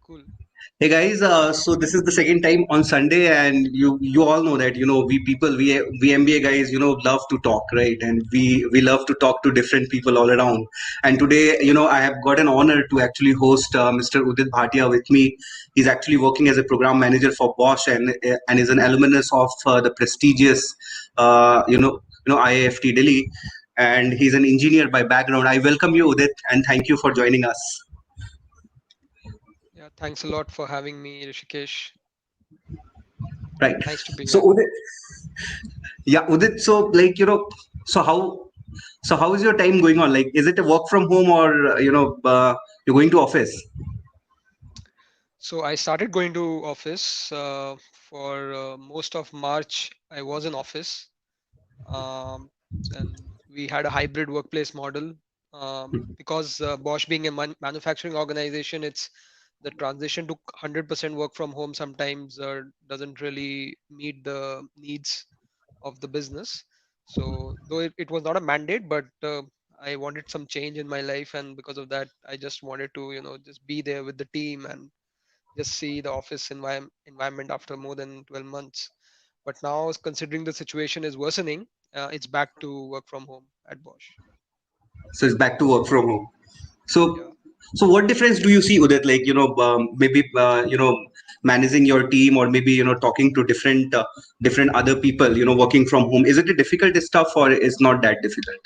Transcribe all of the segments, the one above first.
Cool. Hey guys, so this is the second time on Sunday, and you all know that we people we MBA guys love to talk, right? And we love to talk to different people all around. And today I have got an honor to actually host Mr. Udit Bhatia with me. He's actually working as a program manager for Bosch and is an alumnus of the prestigious IIFT Delhi, and he's an engineer by background. I welcome you, Udit, and thank you for joining us. Yeah, thanks a lot for having me, Rishikesh. Right. Nice to be So here. Udit, yeah, Udit. So so how is your time going on? Like, is it a work from home or you're going to office? So I started going to office for most of March. I was in office, um, and we had a hybrid workplace model. Because Bosch being a manufacturing organization, it's the transition to 100% work from home sometimes doesn't really meet the needs of the business. So though it was not a mandate, but I wanted some change in my life, and because of that, I just wanted to just be there with the team and just see the office environment after more than 12 months. But now, considering the situation is worsening, it's back to work from home at Bosch. So it's back to work from home. Yeah. So what difference do you see, Udit? Like maybe managing your team, or maybe talking to different other people. Working from home. Is it a difficult stuff, or is not that difficult?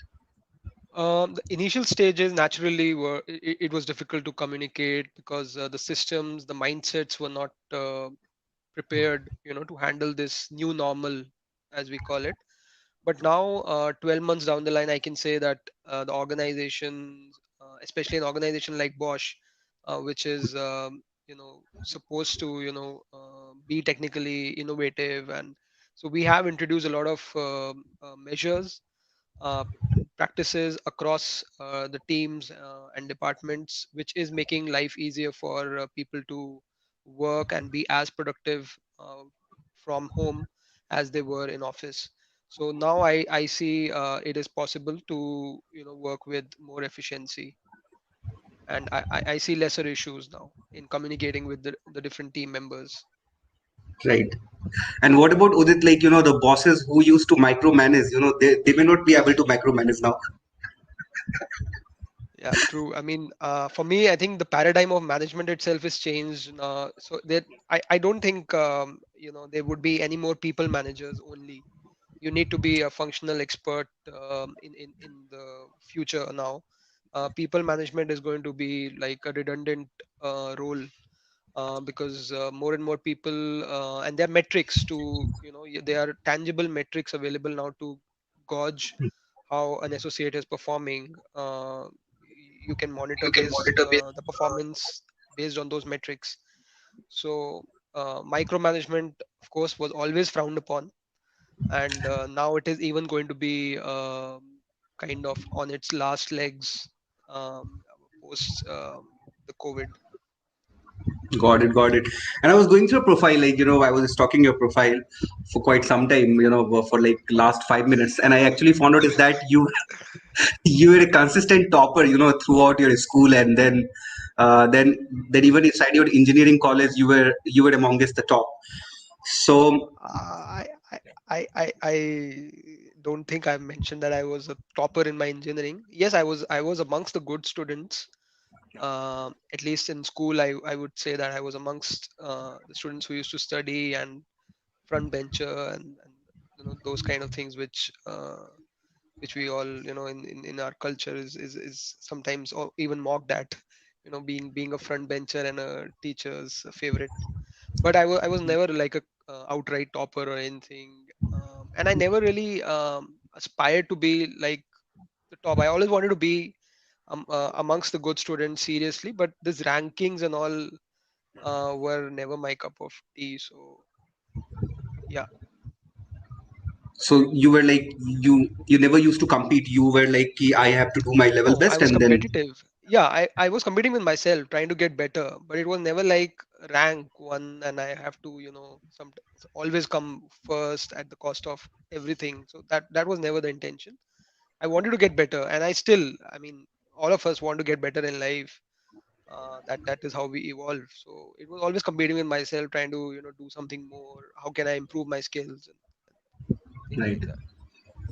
The initial stages naturally it was difficult to communicate because the systems, the mindsets were not prepared, to handle this new normal, as we call it. But now, 12 months down the line, I can say that the organization, especially an organization like Bosch, which is supposed to be technically innovative, and so we have introduced a lot of measures, uh, practices across the teams and departments, which is making life easier for people to work and be as productive from home as they were in office. So now I see it is possible to work with more efficiency, and I see lesser issues now in communicating with the different team members. Right. And what about Udit? Like the bosses who used to micromanage. They may not be able to micromanage now. Yeah, true. I mean, for me, I think the paradigm of management itself is changed. So that I don't think there would be any more people managers only. You need to be a functional expert in the future now. People management is going to be like a redundant role because more and more people and there are metrics to there are tangible metrics available now to gauge how an associate is performing. You can monitor the performance based on those metrics. So micromanagement, of course, was always frowned upon, and now it is even going to be kind of on its last legs post the COVID. Got it, got it. And I was going through a profile, like, I was stalking your profile for quite some time, for like last 5 minutes. And I actually found out is that you were a consistent topper, throughout your school. And then even inside your engineering college, you were amongst the top. So, I, I don't think I mentioned that I was a topper in my engineering. Yes, I was amongst the good students. At least in school, I would say that I was amongst the students who used to study and front bencher and those kind of things which we all in our culture is sometimes or even mocked at, being a front bencher and a teacher's favorite. But I was never like a outright topper or anything, and I never really aspired to be like the top. I always wanted to be amongst the good students seriously, but these rankings and all were never my cup of tea. So yeah. so you were like, you never used to compete. You were like, "Ki, I have to do my level No, I best," was and then competitive. Yeah, I was competing with myself, trying to get better, but it was never like rank one and I have to, some always come first at the cost of everything. So that was never the intention. I wanted to get better, and I still, I mean, all of us want to get better in life. That is how we evolved. So it was always competing with myself, trying to do something more. How can I improve my skills and things Right. like that.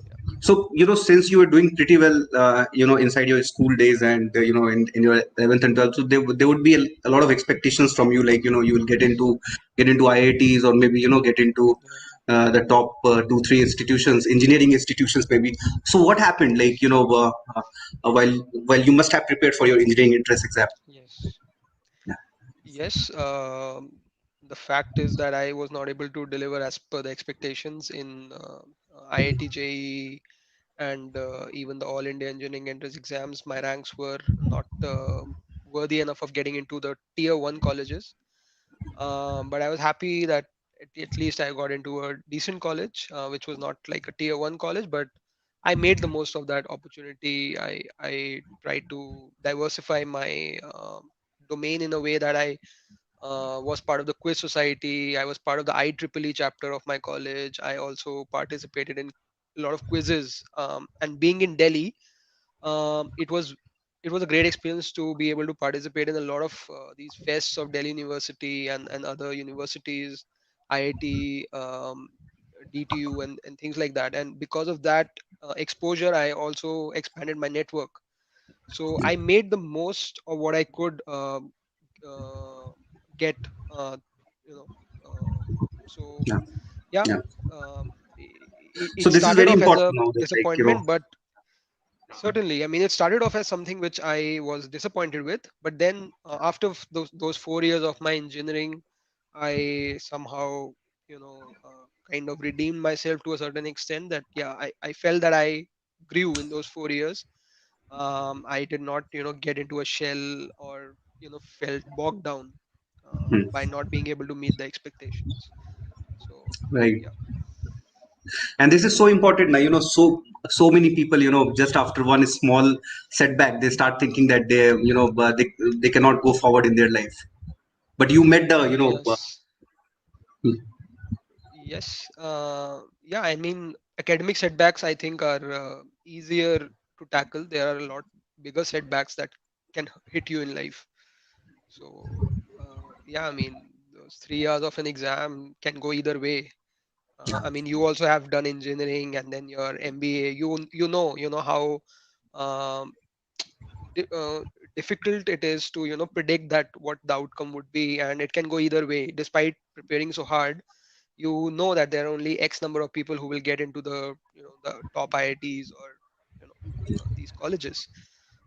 Yeah. So, since you were doing pretty well, inside your school days and, in your 11th and 12th, so there would be a lot of expectations from you, like, you will get into IITs, or maybe, get into Yeah. the top two, three institutions, engineering institutions, maybe. So what happened, like, while you must have prepared for your engineering entrance exam? Yes. Yeah. Yes. The fact is that I was not able to deliver as per the expectations in IIT JEE and even the All India Engineering Entrance exams. My ranks were not worthy enough of getting into the tier one colleges. But I was happy that at least I got into a decent college, which was not like a tier one college, but I made the most of that opportunity. I tried to diversify my domain in a way that I was part of the quiz society. I was part of the IEEE chapter of my college. I also participated in a lot of quizzes. And being in Delhi, um, it was it was a great experience to be able to participate in a lot of these fests of Delhi University and other universities, IIT, DTU, and things like that. And because of that exposure, I also expanded my network. So I made the most of what I could uh, get. Uh, you know, um, so Yeah. yeah, Yeah. it So this is started very off as important a now, that, like, disappointment, but certainly, I mean, it started off as something which I was disappointed with, but then those 4 years of my engineering, I somehow, kind of redeemed myself to a certain extent. That yeah, I felt that I grew in those 4 years. I did not, get into a shell or felt bogged down hmm, by not being able to meet the expectations. So right. yeah. And this is so important now, so many people, just after one small setback, they start thinking that they cannot go forward in their life. But you met the, Yes. hmm, Yes, yeah, I mean, academic setbacks I think are easier to tackle. There are a lot bigger setbacks that can hit you in life. So, yeah, I mean, those 3 years of an exam can go either way. I mean, you also have done engineering and then your MBA. You know how um, di- uh, difficult it is to predict that what the outcome would be, and it can go either way. Despite preparing so hard, you know that there are only X number of people who will get into the top IITs or these colleges.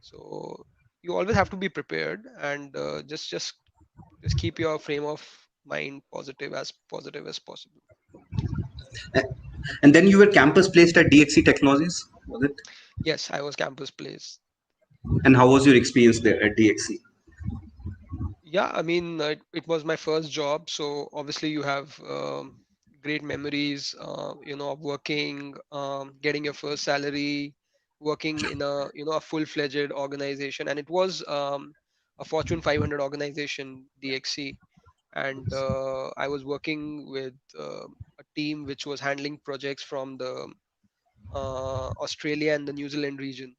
So you always have to be prepared and just keep your frame of mind positive as possible. and then you were campus placed at DXC Technologies, was it? Yes, I was campus placed. And how was your experience there at DXC? Yeah, I mean, it was my first job, so obviously you have great memories, of working, getting your first salary, working in a full-fledged organization, and it was a Fortune 500 organization, DXC, and I was working with a team which was handling projects from the Australia and the New Zealand region,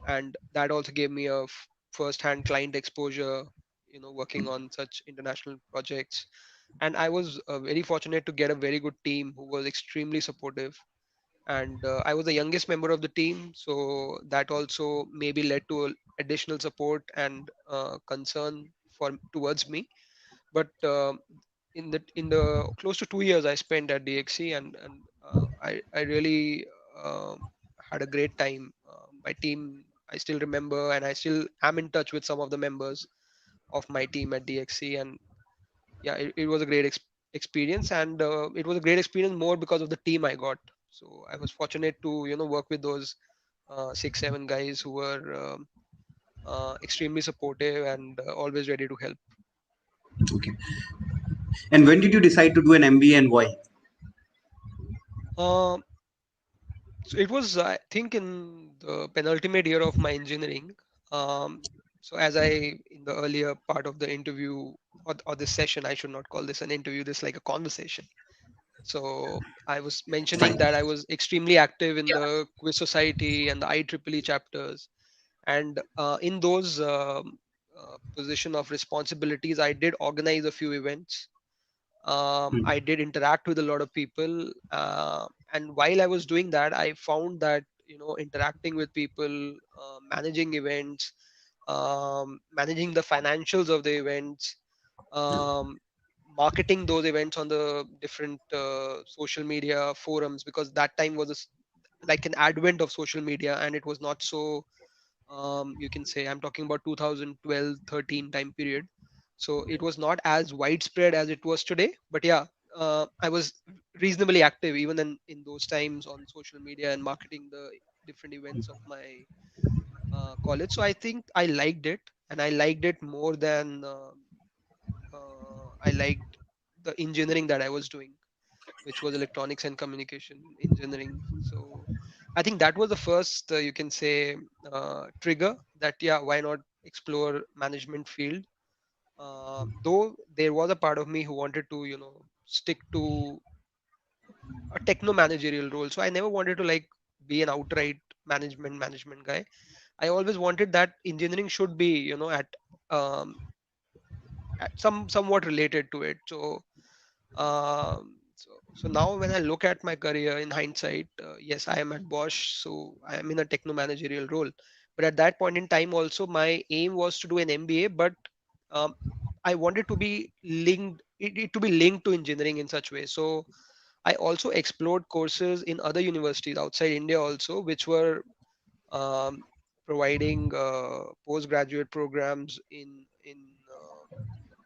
and that also gave me a first-hand client exposure, working on such international projects. And I was very fortunate to get a very good team who was extremely supportive. And I was the youngest member of the team, so that also maybe led to additional support and concern for towards me. But in the close to 2 years I spent at DXC, and I really had a great time. My team, I still remember, and I still am in touch with some of the members of my team at DXC. And yeah, it was a great experience, and it was a great experience more because of the team I got. So I was fortunate to work with those 6 7 guys who were extremely supportive and always ready to help. Okay. And when did you decide to do an MBA, and why? Um, So it was, I think, in the penultimate year of my engineering. So as I, in the earlier part of the interview or this session, I should not call this an interview, this like a conversation. So I was mentioning Fine. that I was extremely active in the quiz society and the IEEE chapters. And in those position of responsibilities, I did organize a few events. Mm, I did interact with a lot of people, and while I was doing that, I found that interacting with people, managing events, managing the financials of the events, um, marketing those events on the different social media forums, because that time was like an advent of social media, and it was not so, you can say, I'm talking about 2012-13 time period, so it was not as widespread as it was today. But yeah, I was reasonably active even in those times on social media and marketing the different events of my college. So I think I liked it, and I liked it more than I liked the engineering that I was doing, which was electronics and communication engineering. So I think that was the first, you can say, trigger that, yeah, why not explore management field? Though there was a part of me who wanted to, stick to a techno managerial role. So I never wanted to like be an outright management guy. I always wanted that engineering should be, um, at somewhat related to it. So now when I look at my career in hindsight, yes, I am at Bosch, so I am in a techno managerial role. But at that point in time, also my aim was to do an MBA, but um, I wanted to be it to be linked to engineering in such way. So I also explored courses in other universities outside India also, which were um, providing postgraduate programs in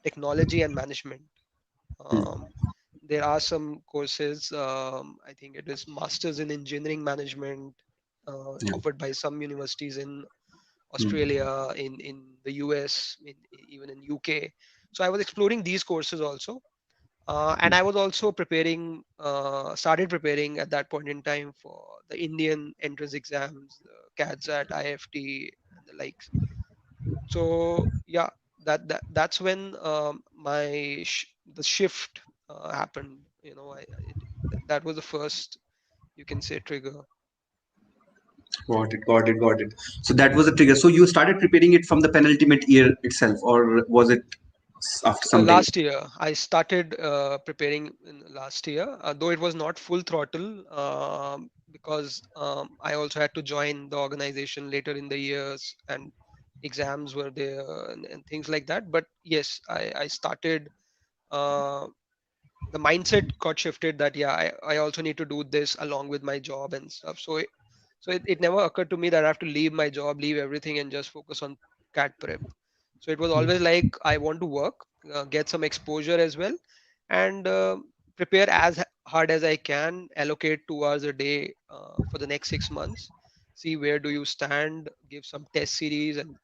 technology and management. mm, Um, there are some courses. I think it is Masters in Engineering Management, yeah, offered by some universities in mm, Australia, in the US, even in UK. So I was exploring these courses also, and I was also started preparing at that point in time for the Indian entrance exams, the CATs at IIFT and the likes. So yeah, that's when the shift happened. That was the first, you can say, trigger. got it. So that was the trigger. So you started preparing it from the penultimate year itself, or was it after some time? Last year, I started preparing in last year, though it was not full throttle, because I also had to join the organization later in the years, and exams were there and things like that. But yes, I started. Uh, the mindset got shifted that, yeah, I also need to do this along with my job and stuff. So it never occurred to me that I have to leave my job, leave everything, and just focus on CAT prep. So it was always like I want to work, get some exposure as well, and prepare as hard as I can, allocate 2 hours a day for the next 6 months, see where do you stand, give some test series, and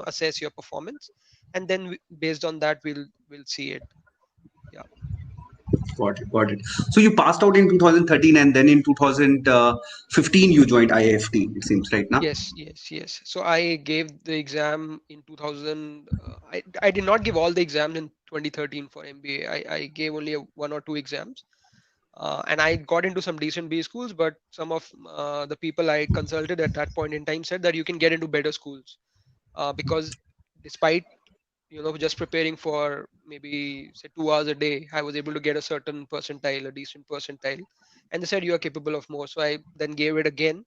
assess your performance, and then based on that we'll see it. Yeah. Got it. So you passed out in 2013, and then in 2015 you joined IIFT. It seems right now. Yes. So I gave the exam in 2000. I did not give all the exams in 2013 for MBA. I gave only one or two exams, and I got into some decent B schools. But some of the people I consulted at that point in time said that you can get into better schools, because despite just preparing for maybe say 2 hours a day, I was able to get a certain percentile, a decent percentile, and they said you are capable of more. So I then gave it again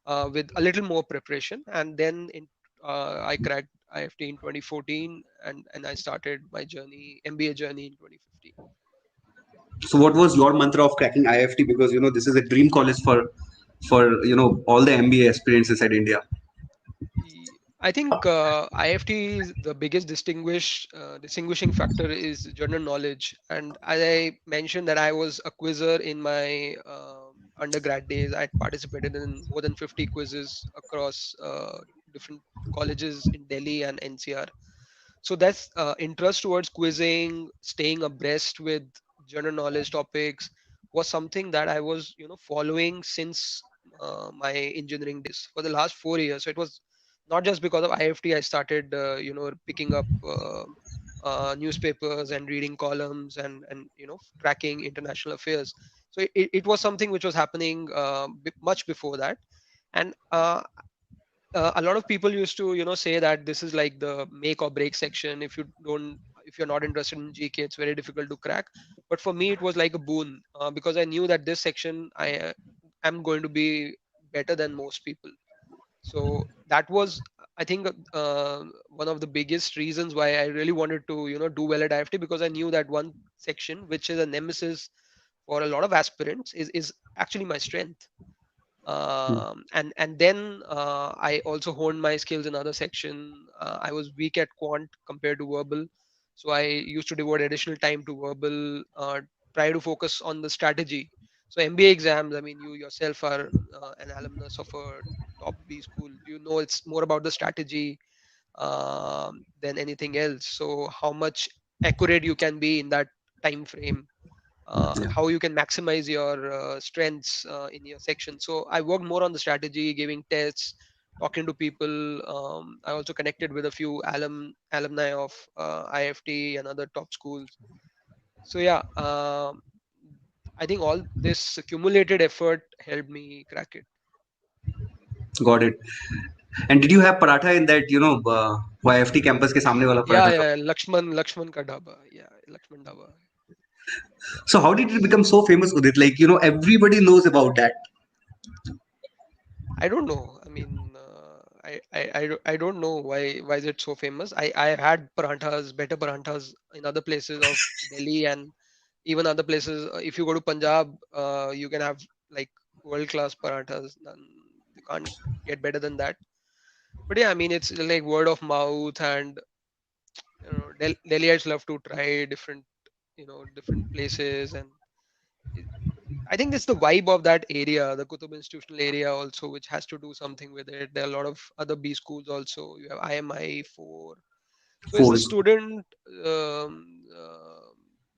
with a little more preparation, and then I cracked IFT in 2014, and I started my journey, MBA journey, in 2015. So what was your mantra of cracking IIFT? Because this is a dream college for all the MBA aspirants inside India. I think IFT is the biggest distinguishing factor is general knowledge. And as I mentioned that I was a quizzer in my undergrad days, I participated in more than 50 quizzes across different colleges in Delhi and NCR. So that's interest towards quizzing, staying abreast with general knowledge topics was something that I was following since my engineering days for the last 4 years. So it was not just because of IFT I started picking up newspapers and reading columns and tracking international affairs. So it was something which was happening much before that. And A lot of people used to, say that this is like the make or break section. If you're not interested in GK, it's very difficult to crack. But for me, it was like a boon, because I knew that this section I am going to be better than most people. So that was, I think, one of the biggest reasons why I really wanted to, do well at IFT, because I knew that one section, which is a nemesis for a lot of aspirants, is actually my strength. Hmm. And then I also honed my skills in other section. I was weak at quant compared to verbal, so I used to devote additional time to verbal, try to focus on the strategy. So MBA exams, I mean, you yourself are an alumnus of a top B school. You know, it's more about the strategy than anything else. So how much accurate you can be in that time frame, Yeah. how you can maximize your strengths in your section. So I worked more on the strategy, giving tests, talking to people. I also connected with a few alumni of IFT and other top schools. So yeah, I think all this accumulated effort helped me crack it. Got it. And did you have paratha in that, YFT campus के सामने वाला Yeah, paratha shop? yeah, Lakshman ka dhaba. Yeah, Lakshman dhaba. So how did it become so famous, Udit? Like, everybody knows about that. I don't know. I mean, I don't know why is it so famous. I had paranthas, better paranthas in other places of Delhi and even other places. If you go to Punjab, you can have like world class paranthas. You can't get better than that. But yeah, I mean, it's like word of mouth, and Delhiites love to try different, different places, and I think it's the vibe of that area, the Kutub institutional area also, which has to do something with it. There are a lot of other B schools also. You have IMI four. So it's the Force. student,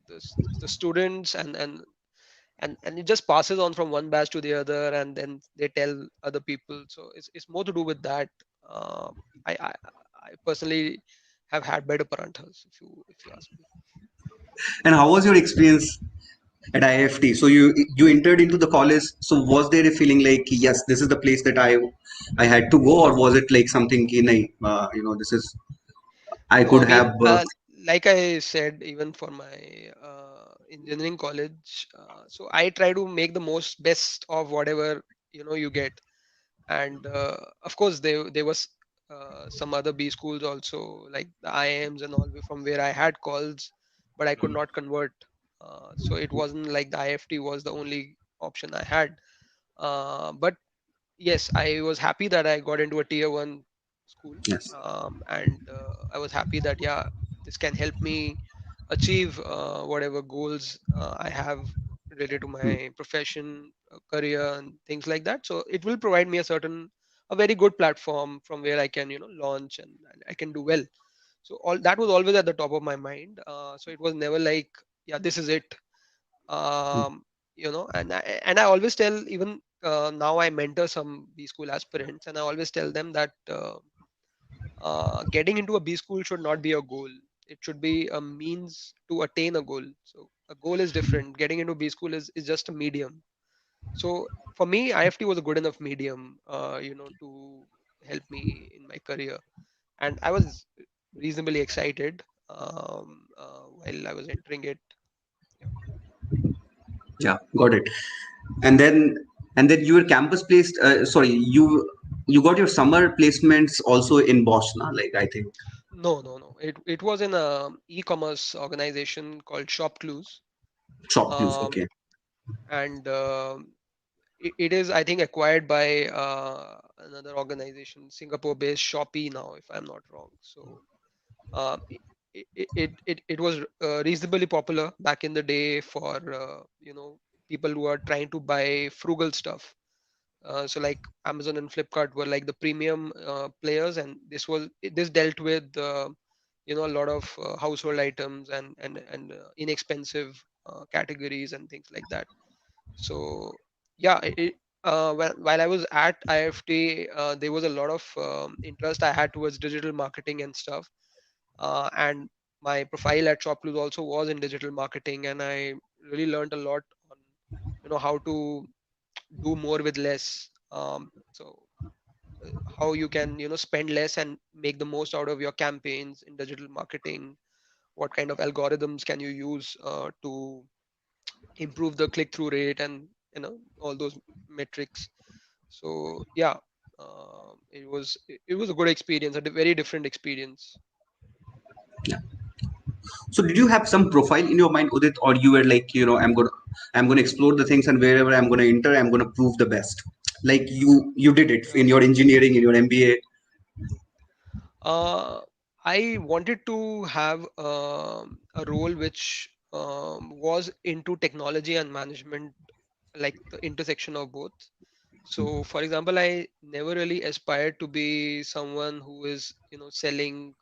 the students, and it just passes on from one batch to the other, and then they tell other people. So it's more to do with that. I personally have had better paranthas, if you ask me. And how was your experience at IIFT? So you entered into the college. So was there a feeling like, yes, this is the place that I had to go, or was it like something ki, nahi, this is I No, I could mean, have like I said, even for my engineering college, so I try to make the most best of whatever you get. And of course, there was some other B schools also, like the IIMs and all, from where I had calls, but I could not convert. So it wasn't like the IFT was the only option I had. But yes, I was happy that I got into a tier one school, yes. and I was happy that yeah, this can help me achieve whatever goals I have related to Hmm. my profession, career, and things like that. So it will provide me a very good platform from where I can launch, and I can do well. So all that was always at the top of my mind. So it was never like yeah, this is it. Hmm. And I always tell, even now I mentor some B school aspirants, and I always tell them that getting into a B school should not be a goal. It should be a means to attain a goal. So a goal is different. Getting into B school is just a medium. So for me, IFT was a good enough medium, to help me in my career. And I was reasonably excited while I was entering it. Yeah. Yeah, got it. And then you were campus placed. Sorry, you got your summer placements also in Bosch, na? Like I think No, no, no. It was in a e-commerce organization called Shop Clues. shop use. Um, Okay, and it is, I think, acquired by another organization, Singapore-based Shopee now, if I'm not wrong. So it was reasonably popular back in the day for people who are trying to buy frugal stuff. So like Amazon and Flipkart were like the premium players, and this dealt with a lot of household items and inexpensive categories and things like that. So yeah, while I was at IFT, there was a lot of interest I had towards digital marketing and stuff, and my profile at Shopcluse also was in digital marketing, and I really learned a lot on how to do more with less. So how you can spend less and make the most out of your campaigns in digital marketing. What kind of algorithms can you use to improve the click through rate, and all those metrics. So yeah, it was a good experience, a very different experience. So did you have some profile in your mind, Udit, or you were like, I'm gonna explore the things, and wherever I'm gonna enter, I'm gonna prove the best. Like you did it in your engineering, in your MBA. Uh, I wanted to have a role which was into technology and management, like the intersection of both. So, for example, I never really aspired to be someone who is, selling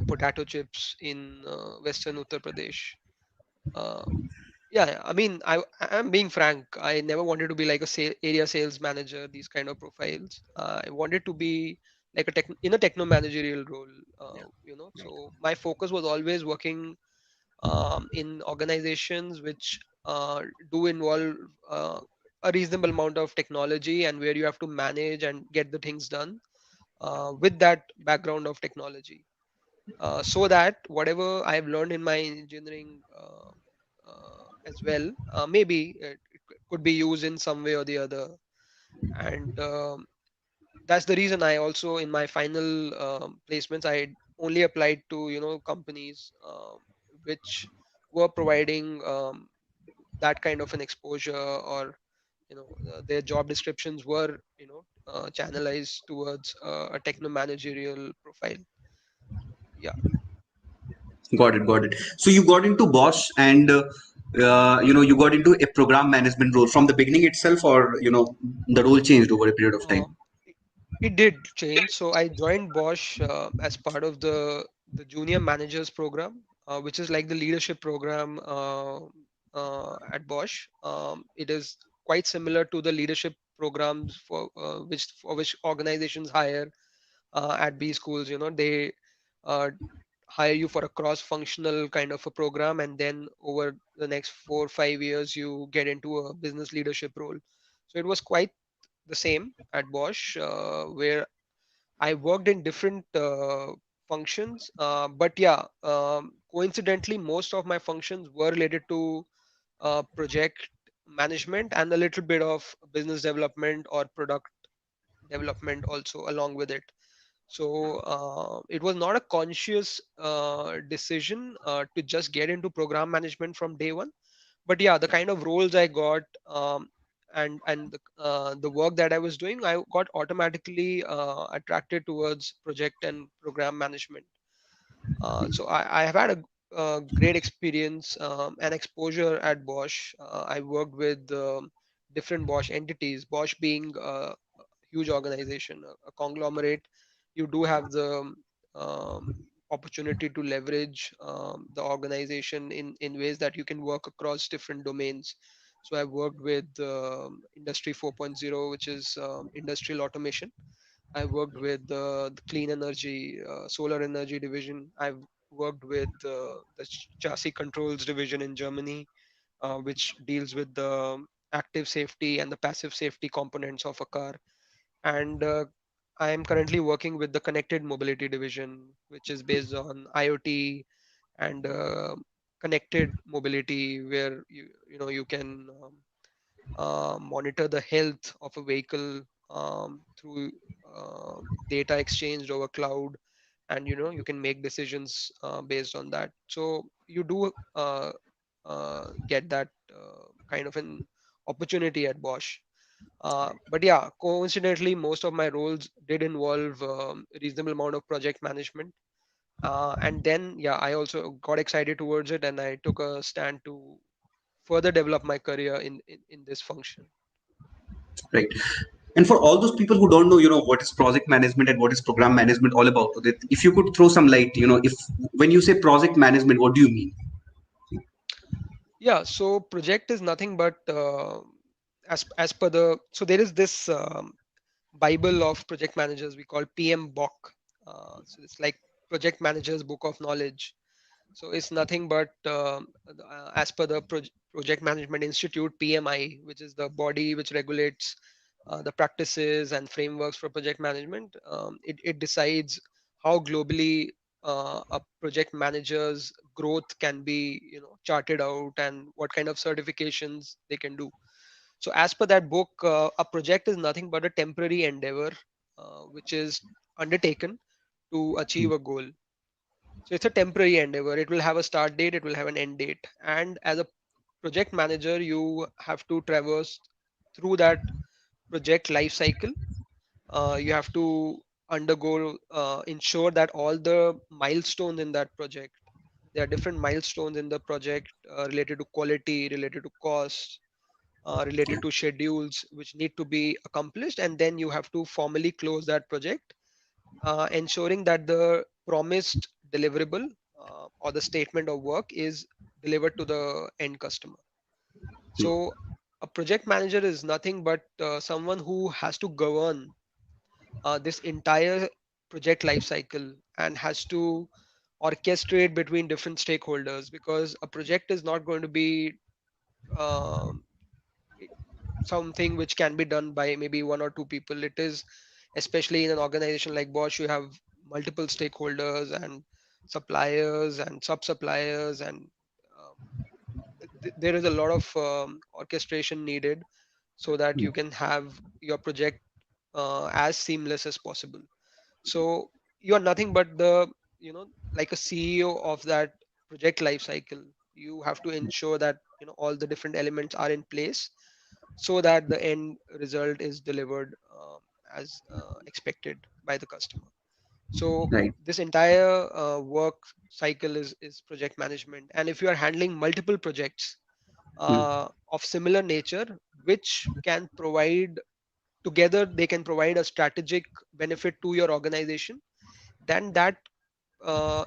potato chips in Western Uttar Pradesh. Uh, yeah, I mean, I'm being frank. I never wanted to be like a area sales manager, these kind of profiles. I wanted to be like in a techno managerial role. So my focus was always working in organizations which do involve a reasonable amount of technology, and where you have to manage and get the things done with that background of technology, so that whatever I've learned in my engineering as well, maybe it could be used in some way or the other. And that's the reason I also, in my final placements, I only applied to companies which were providing that kind of an exposure, or their job descriptions were channelized towards a techno managerial profile. Yeah. Got it. So you got into Bosch, and you got into a program management role from the beginning itself, or the role changed over a period of time. Uh, it did change. So I joined Bosch as part of the junior managers program, which is like the leadership program at Bosch. It is quite similar to the leadership programs for which organizations hire at B schools. They uh, hire you for a cross-functional kind of a program, and then over the next 4 or 5 years, you get into a business leadership role. So it was quite the same at Bosch, where I worked in different functions. But yeah, coincidentally, most of my functions were related to project management and a little bit of business development or product development also along with it. So it was not a conscious decision to just get into program management from day one. But yeah, the kind of roles I got, and the work that I was doing, I got automatically attracted towards project and program management. So I have had a great experience and exposure at Bosch. I worked with different Bosch entities. Bosch being a huge organization, a conglomerate, you do have the opportunity to leverage the organization in ways that you can work across different domains. So I worked with Industry 4.0, which is industrial automation. I worked with the clean energy, solar energy division. I've worked with the chassis controls division in Germany, which deals with the active safety and the passive safety components of a car. And I am currently working with the connected mobility division, which is based on IoT and connected mobility, where you can monitor the health of a vehicle through data exchanged over cloud, and you can make decisions based on that. So you do get that kind of an opportunity at Bosch. But yeah, coincidentally, most of my roles did involve a reasonable amount of project management. And then, yeah, I also got excited towards it, and I took a stand to further develop my career in this function. Right. And for all those people who don't know, what is project management and what is program management all about, Udit, if you could throw some light, if when you say project management, what do you mean? Yeah, so project is nothing but as per so there is this Bible of project managers we call PM BOK. So it's like Project Managers Book of Knowledge. So it's nothing but as per the Project Management Institute, PMI, which is the body which regulates the practices and frameworks for project management. It decides how globally a project manager's growth can be, charted out, and what kind of certifications they can do. So as per that book, a project is nothing but a temporary endeavor which is undertaken to achieve a goal. So it's a temporary endeavor. It will have a start date, it will have an end date. And as a project manager, you have to traverse through that project life cycle. You have to undergo, ensure that all the milestones in that project, there are different milestones in the project related to quality, related to cost, related to schedules which need to be accomplished, and then you have to formally close that project, ensuring that the promised deliverable or the statement of work is delivered to the end customer. So a project manager is nothing but someone who has to govern this entire project life cycle and has to orchestrate between different stakeholders, because a project is not going to be um, something which can be done by maybe one or two people. It is, especially in an organization like Bosch, you have multiple stakeholders and suppliers and sub suppliers, and um, there is a lot of orchestration needed so that you can have your project as seamless as possible. So you are nothing but the, like a CEO of that project life cycle. You have to ensure that, all the different elements are in place so that the end result is delivered as expected by the customer. So Right. this entire work cycle is project management. And if you are handling multiple projects Mm. of similar nature, which can provide together, they can provide a strategic benefit to your organization, then that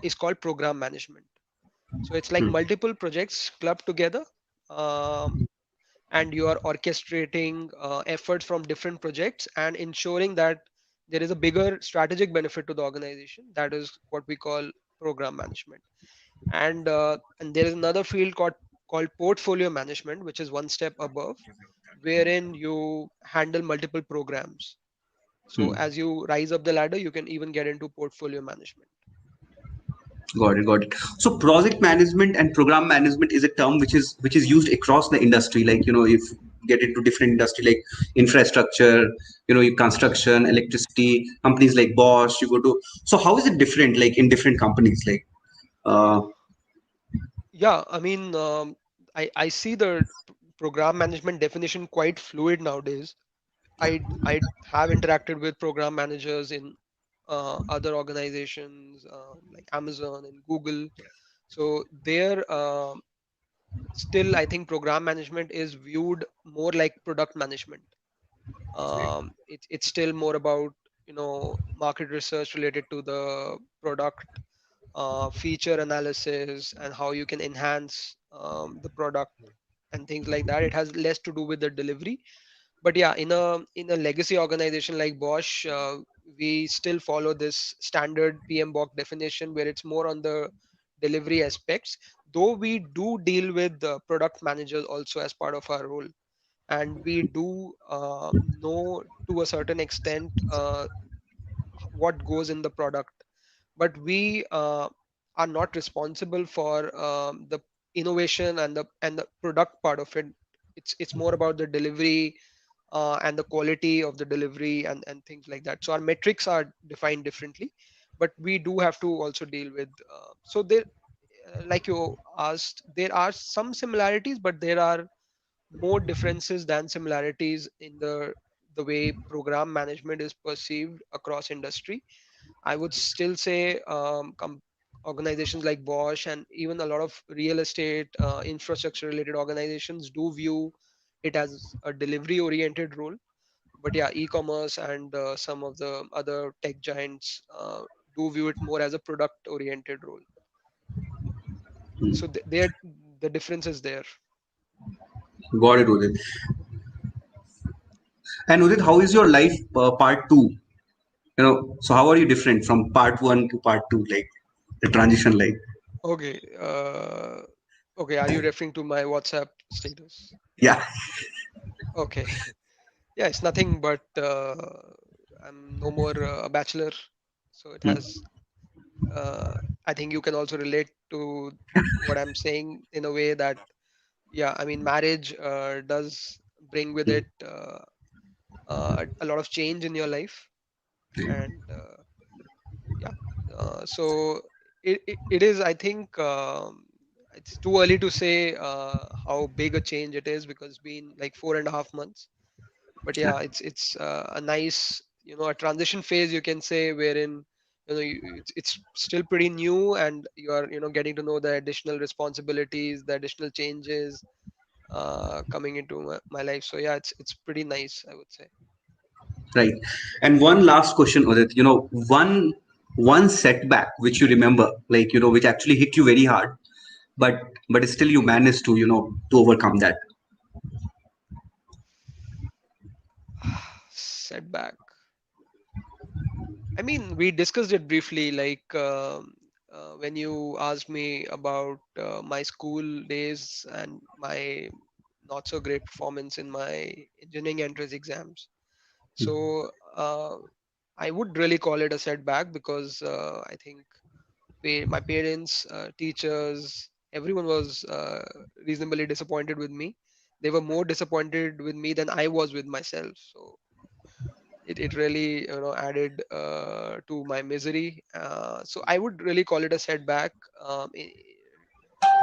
is called program management. So it's like Mm. multiple projects clubbed together, um, and you are orchestrating efforts from different projects and ensuring that there is a bigger strategic benefit to the organization. That is what we call program management. And there is another field called portfolio management, which is one step above, wherein you handle multiple programs. So Mm. as you rise up the ladder, you can even get into portfolio management. Got it, got it. So project management and program management is a term which is used across the industry. Like, if you get into different industry like infrastructure, you construction, electricity, companies like Bosch, you go to. So how is it different like in different companies? Like, uh, Yeah, I mean, I see the program management definition quite fluid nowadays. I have interacted with program managers in other organizations like Amazon and Google. So there, still, I think program management is viewed more like product management. It's still more about, market research related to the product, feature analysis, and how you can enhance the product and things like that. It has less to do with the delivery. But yeah, in a legacy organization like Bosch, we still follow this standard PMBOK definition where it's more on the delivery aspects. Though we do deal with the product managers also as part of our role, and we do know to a certain extent what goes in the product, but we are not responsible for the innovation and the product part of it. It's more about the delivery and the quality of the delivery and things like that. So our metrics are defined differently, but we do have to also deal with. So there, like you asked, there are some similarities, but there are more differences than similarities in the way program management is perceived across industry. I would still say organizations like Bosch and even a lot of real estate infrastructure related organizations do view it as a delivery oriented role. But yeah, e-commerce and some of the other tech giants do view it more as a product oriented role. So there, the difference is there. got it, Udit. And Udit, how is your life part two? So how are you different from part one to part two? Like the transition, like. Okay. Okay. Are you referring to my WhatsApp status? Yeah. Okay. Yeah, it's nothing but I'm no more a bachelor, so it Hmm. has. Uh, I think you can also relate to what I'm saying in a way that, yeah, I mean, marriage does bring with it a lot of change in your life, and yeah, so it is. I think it's too early to say how big a change it is because it's been like 4.5 months. But Yeah. yeah, it's a nice, a transition phase, you can say, wherein it's still pretty new, and you are getting to know the additional responsibilities, the additional changes coming into my life. So yeah, it's pretty nice, I would say. Right. And one last question, Udit. One setback which you remember, like which actually hit you very hard, but still you managed to to overcome that. Setback. I mean, we discussed it briefly, like when you asked me about my school days and my not so great performance in my engineering entrance exams. So I would really call it a setback because I think my parents, teachers, everyone was reasonably disappointed with me. They were more disappointed with me than I was with myself. So it really added to my misery. So I would really call it a setback.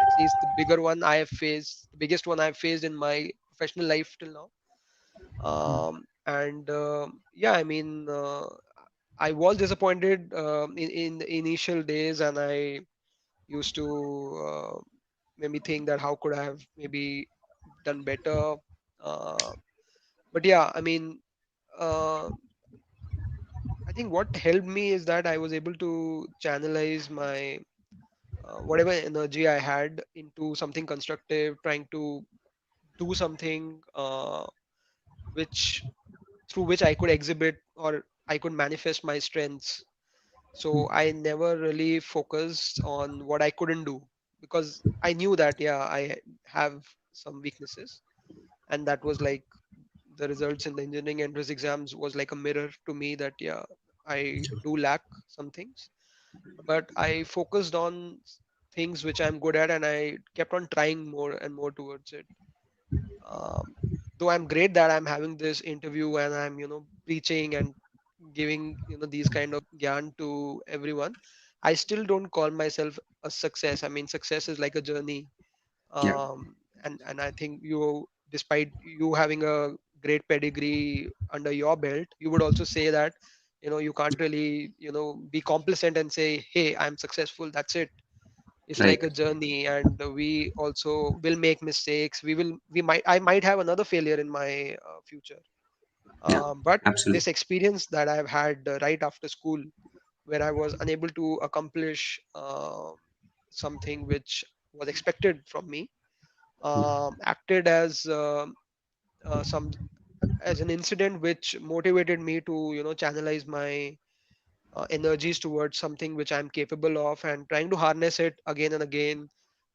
At least the bigger one I have faced, the biggest one I've faced in my professional life till now. And yeah, I mean, I was disappointed in the initial days, and I used to maybe think that how could I have maybe done better. Uh, but yeah, I mean, uh, I think what helped me is that I was able to channelize my whatever energy I had into something constructive, trying to do something which through which I could exhibit or I could manifest my strengths. So I never really focused on what I couldn't do because I knew that, yeah, I have some weaknesses, and that was like the results in the engineering entrance exams was like a mirror to me that, yeah, I do lack some things, but I focused on things which I'm good at, and I kept on trying more and more towards it. Um, though I'm great that I'm having this interview and I'm preaching and giving these kind of gyan to everyone, I still don't call myself a success. I mean, success is like a journey. Yeah. And I think you, despite you having a great pedigree under your belt, you would also say that you can't really be complacent and say, hey, I'm successful, that's it. It's Right. like a journey, and we also will make mistakes. I might have another failure in my future. Yeah. But Absolutely. this experience that I've had right after school, where I was unable to accomplish something which was expected from me, acted as some as an incident which motivated me to channelize my energies towards something which I'm capable of, and trying to harness it again and again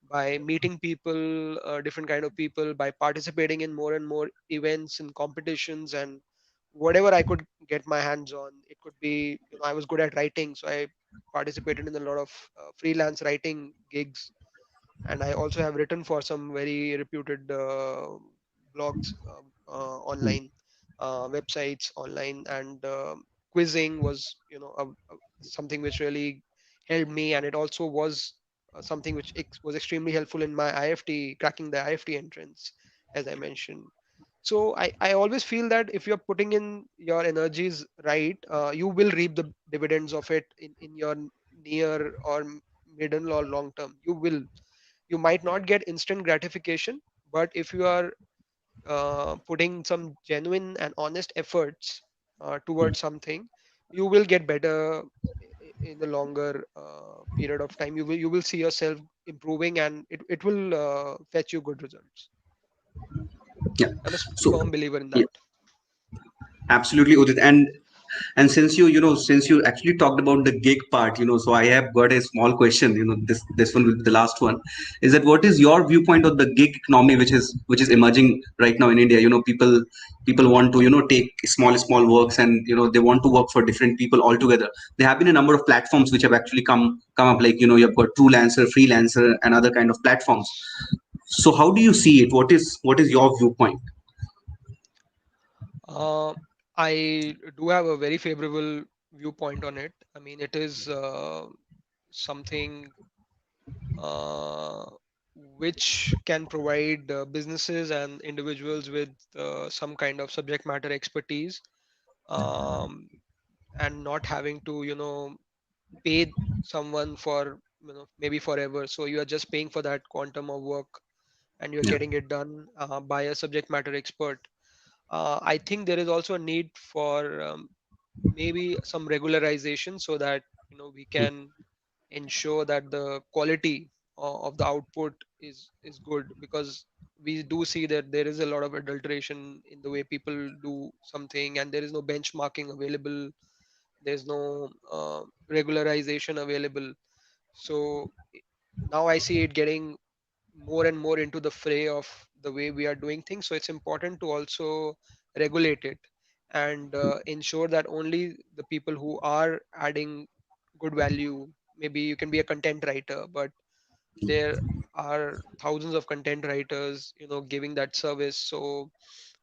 by meeting people, different kind of people, by participating in more and more events and competitions, and whatever I could get my hands on. It could be, I was good at writing, so I participated in a lot of freelance writing gigs, and I also have written for some very reputed blogs, Hmm. online, websites online, and quizzing was something which really helped me, and it also was something which was extremely helpful in my IFT, cracking the IFT entrance, as I mentioned. So I always feel that if you're putting in your energies right, you will reap the dividends of it in your near or middle or long term. You might not get instant gratification, but if you are putting some genuine and honest efforts towards something, you will get better in the longer period of time. You will see yourself improving, and it will fetch you good results. Yeah. I'm a So firm believer in yeah, that. absolutely, Udit. And since you actually talked about the gig part, so I have got a small question. This one will be the last one. Is that what is your viewpoint of the gig economy, which is emerging right now in India? People want to take small works, and they want to work for different people altogether. There have been a number of platforms which have actually come up, like you've got Freelancer, and other kind of platforms. So how do you see it? What is your viewpoint? Uh, I do have a very favorable viewpoint on it. I mean, it is something uh, which can provide businesses and individuals with some kind of subject matter expertise, um, and not having to, pay someone for, maybe forever. So you are just paying for that quantum of work, and you're Yeah, getting it done by a subject matter expert. I think there is also a need for maybe some regularization, so that we can ensure that the quality of the output is good, because we do see that there is a lot of adulteration in the way people do something, and there is no benchmarking available. There's no regularization available. So now I see it getting more and more into the fray of the way we are doing things. So it's important to also regulate it, and ensure that only the people who are adding good value. Maybe you can be a content writer, but there are thousands of content writers, giving that service. So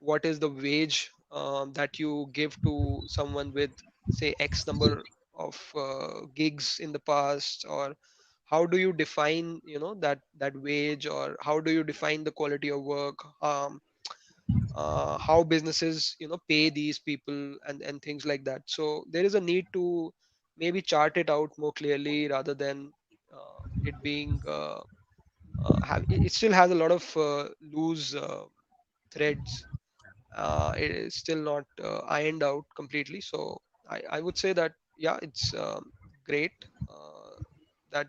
what is the wage that you give to someone with, say, X number of gigs in the past? Or how do you define, that wage? Or how do you define the quality of work? How businesses, pay these people, and things like that. So there is a need to maybe chart it out more clearly, rather than it being it still has a lot of loose threads. It is still not ironed out completely. So I would say that, yeah, it's great that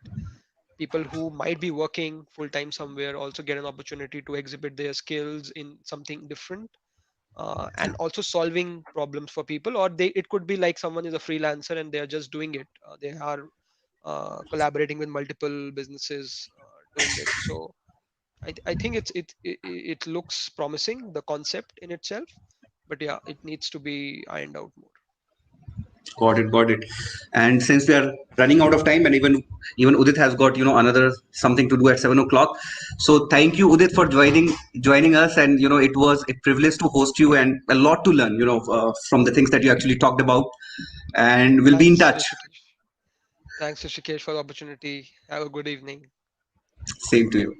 people who might be working full time somewhere also get an opportunity to exhibit their skills in something different, yeah, and also solving problems for people. Or it could be like someone is a freelancer and they are just doing it. They are collaborating with multiple businesses doing it. So I think it looks promising, the concept in itself, but yeah, it needs to be ironed out more. got it. And since we are running out of time, and even Udit has got another something to do at 7 o'clock. So thank you, Udit, for joining us. And it was a privilege to host you, and a lot to learn from the things that you actually talked about. And we'll be in Thanks, touch. Rishikesh. Thanks, Rishikesh, for the opportunity. Have a good evening. Same to you.